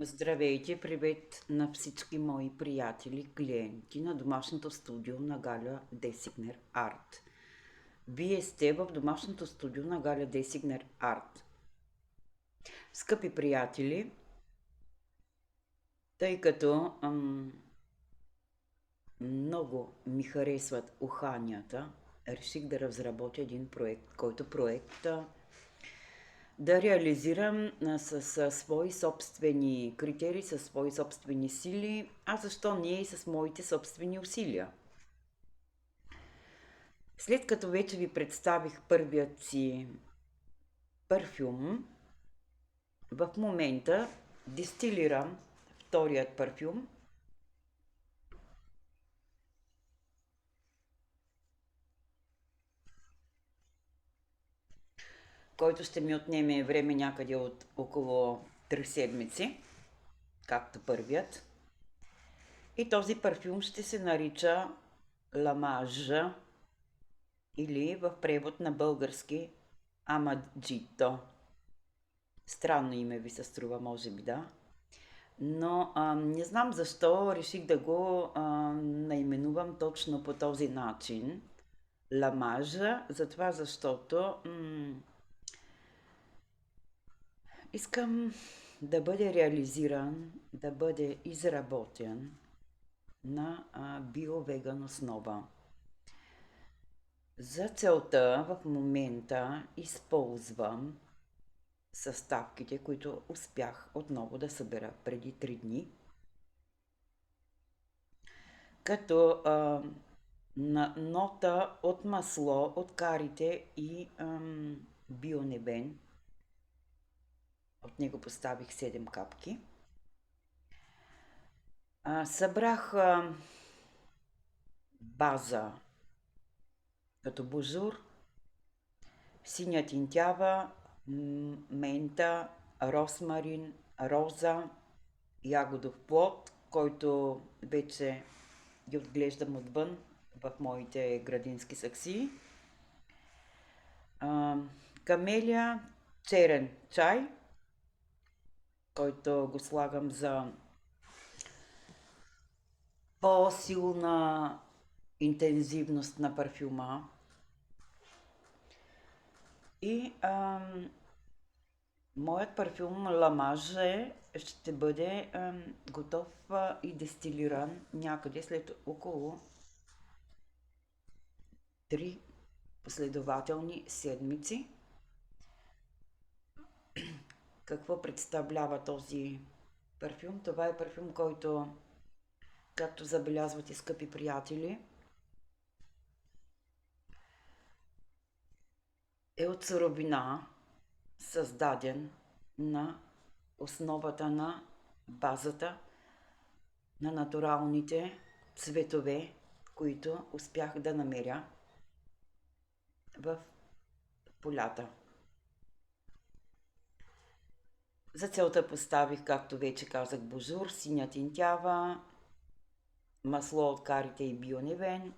Здравейте, привет на всички мои приятели, клиенти на домашното студио на Галя Десигнер Арт. Вие сте в домашното студио на Галя Десигнер Арт. Скъпи приятели, тъй като много ми харесват уханията, реших да разработя един проект, който проект да реализирам с свои собствени критерии, със свои собствени сили, а защо не и с моите собствени усилия. След като вече ви представих първият си парфюм, в момента дистилирам вторият парфюм, който ще ми отнеме време някъде от около 3 седмици, както първият. И този парфюм ще се нарича Ламажа или в превод на български Амаджито. Странно име ви се струва, може би, да. Но не знам защо реших да го наименувам точно по този начин. Ламажа, затова защото искам да бъде реализиран, да бъде изработен на биовеган основа. За целта в момента използвам съставките, които успях отново да събера преди 3 дни, като на нота от масло, от карите и бионебен. От него поставих 7 капки. Събрах база като божур, синя тинтява, мента, розмарин, роза, ягодов плод, който вече ги отглеждам отвън в моите градински саксии. Камелия, черен чай, който го слагам за по-силна интензивност на парфюма. И моят парфюм Ламаже ще бъде готов и дестилиран някъде след около 3 последователни седмици. Какво представлява този парфюм? Това е парфюм, който, както забелязвате, скъпи приятели, е от суровина, създаден на основата на базата на натуралните цветове, които успях да намеря в полята. За целта поставих, както вече казах, божур, синя тинтява, масло от карите и бионевен,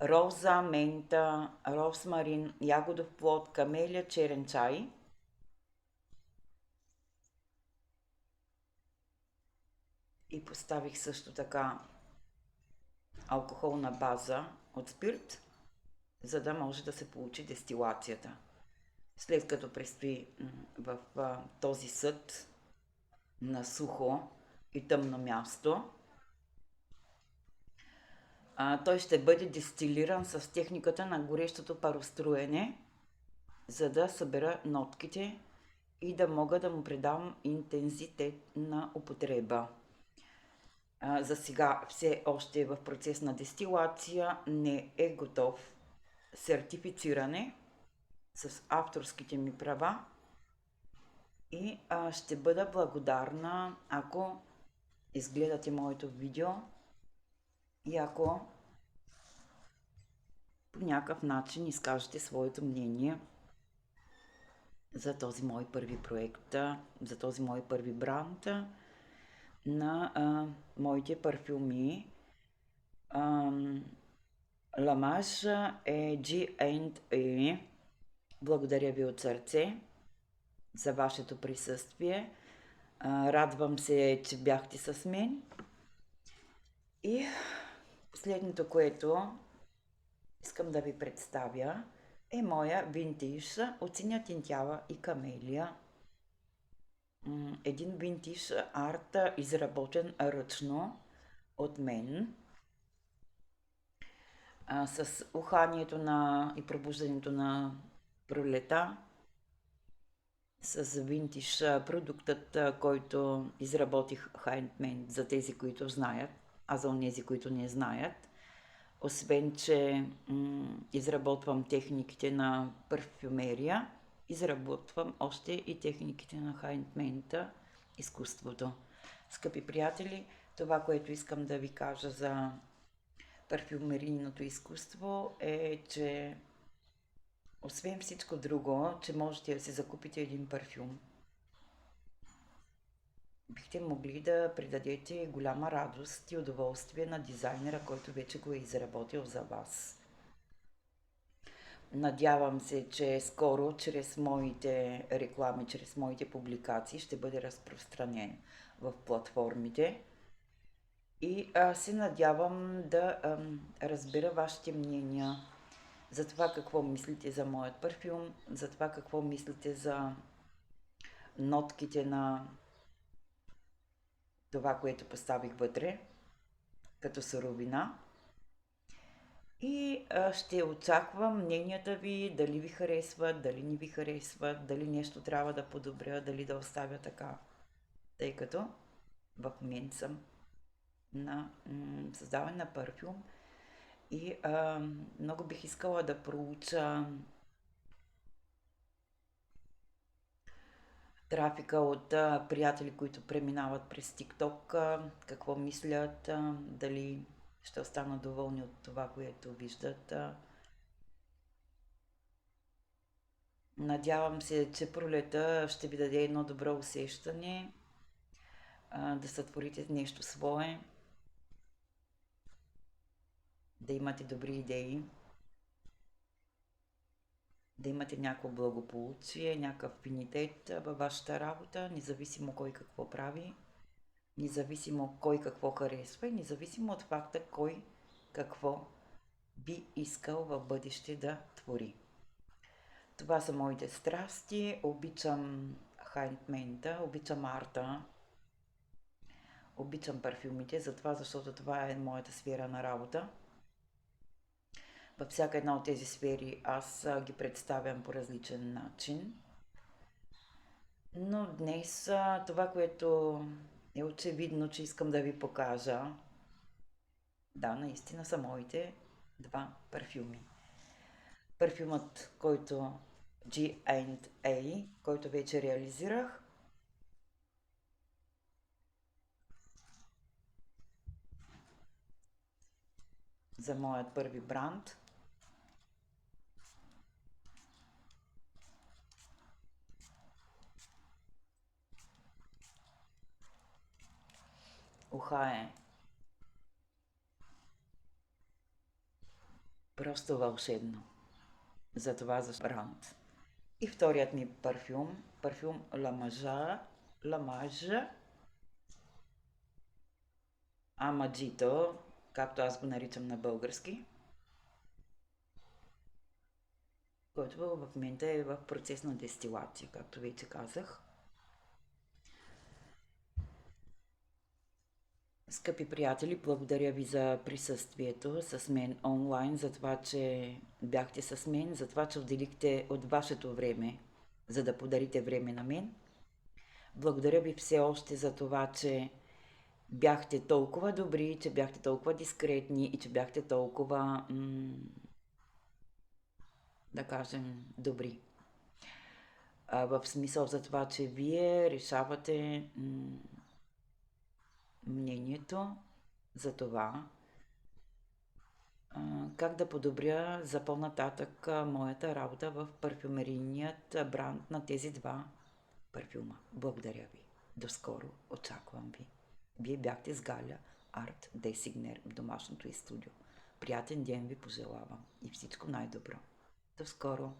роза, мента, розмарин, ягодов плод, камелия, черен чай. И поставих също така алкохолна база от спирт, за да може да се получи дестилацията. След като престои в този съд на сухо и тъмно място, той ще бъде дестилиран с техниката на горещото пароструене, за да събера нотките и да мога да му придам интензитет на употреба. За сега все още е в процес на дестилация, не е готов сертифициране с авторските ми права и ще бъда благодарна, ако изгледате моето видео и ако по някакъв начин изкажете своето мнение за този мой първи проект, за този мой първи бранд на моите парфюми. Ламаш е G&A. Благодаря ви от сърце за вашето присъствие. Радвам се, че бяхте с мен. И последното, което искам да ви представя, е моя винтиж от синя тинтяла и камелия. Един винтиж арт, изработен ръчно от мен, с уханието и пробуждането на пролета, с винтиж продуктът, който изработих Handmade за тези, които знаят, а за онези, които не знаят. Освен, че изработвам техниките на парфюмерия, изработвам още и техниките на Handmade, изкуството. Скъпи приятели, това, което искам да ви кажа за парфюмерийното изкуство е, че освен всичко друго, че можете да си закупите един парфюм, бихте могли да придадете голяма радост и удоволствие на дизайнера, който вече го е изработил за вас. Надявам се, че скоро, чрез моите реклами, чрез моите публикации, ще бъде разпространен в платформите. И се надявам да разбера вашите мнения за това какво мислите за моят парфюм, за това какво мислите за нотките на това, което поставих вътре като суровина. И ще очаквам мненията ви, дали ви харесват, дали не ви харесват, дали нещо трябва да подобря, дали да оставя така. Тъй като в момента съм на създаване на парфюм и много бих искала да проуча трафика от приятели, които преминават през TikTok, какво мислят, дали ще останат доволни от това, което виждат. Надявам се, че пролета ще ви даде едно добро усещане, да сътворите нещо свое, да имате добри идеи, да имате някакво благополучие, някакъв афинитет във вашата работа, независимо кой какво прави, независимо кой какво харесва и независимо от факта кой какво би искал в бъдеще да твори. Това са моите страсти. Обичам хендмейда, обичам арта, обичам парфюмите, защото това е моята сфера на работа. Във всяка една от тези сфери аз ги представям по различен начин. Но днес това, което е очевидно, че искам да ви покажа, да, наистина са моите два парфюми. Парфюмът, който G&A, който вече реализирах, за моят първи бранд. Уха е просто вълшебно. Затова за бранд. И вторият ми парфюм Ламаж Амаджито, както аз го наричам на български, който в момента е в процес на дестилация, както вече казах. Скъпи приятели, благодаря ви за присъствието с мен онлайн, за това, че бяхте с мен, за това, че отделихте от вашето време, за да подарите време на мен. Благодаря ви все още за това, че бяхте толкова добри, че бяхте толкова дискретни и че бяхте толкова, да кажем, добри. В смисъл за това, че вие решавате мнението за това, как да подобря за по-нататък моята работа в парфюмерийният бранд на тези два парфюма. Благодаря ви. До скоро. Очаквам ви. Вие бяхте с Галя Арт Десигнер в домашното й студио. Приятен ден ви пожелавам и всичко най-добро. До скоро!